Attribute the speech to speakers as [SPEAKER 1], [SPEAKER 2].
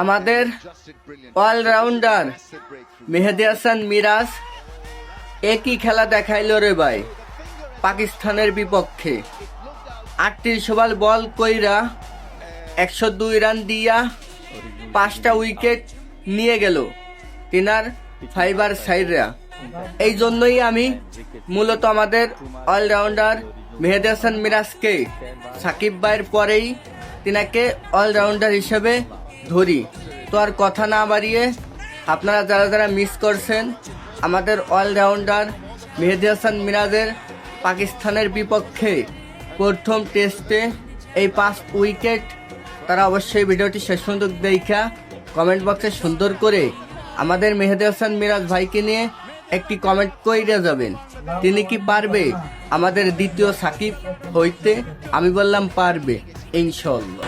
[SPEAKER 1] আমাদের অলরাউন্ডার মেহেদী হাসান মিরাজ একই খেলা দেখাইল রে ভাই পাকিস্তানের বিপক্ষে। 38 ওভার বল কইরা 102 রান দিয়া 5টা উইকেট নিয়ে গেল তিনার ফাইবার সাইডরা। এই জন্যই আমি মূলত আমাদের অলরাউন্ডার মেহেদী হাসান মিরাজকে সাকিব ভাইয়ের পরেই তিনাকে অলরাউন্ডার হিসেবে ধরি। তো আর কথা না বাড়িয়ে আপনারা যারা যারা মিস করছেন আমাদের অলরাউন্ডার মেহেদী হাসান মিরাজের পাকিস্তানের বিপক্ষে প্রথম টেস্টে এই 5 উইকেট, তারা অবশ্যই ভিডিওটি শেষ পর্যন্ত দেখা কমেন্ট বক্সে সুন্দর করে আমাদের মেহেদী হাসান মিরাজ ভাইকে নিয়ে একটি কমেন্ট করে যাবেন। তিনি কি পারবে আমাদের দ্বিতীয় সাকিব হইতে? আমি বললাম পারবে ইনশাআল্লাহ।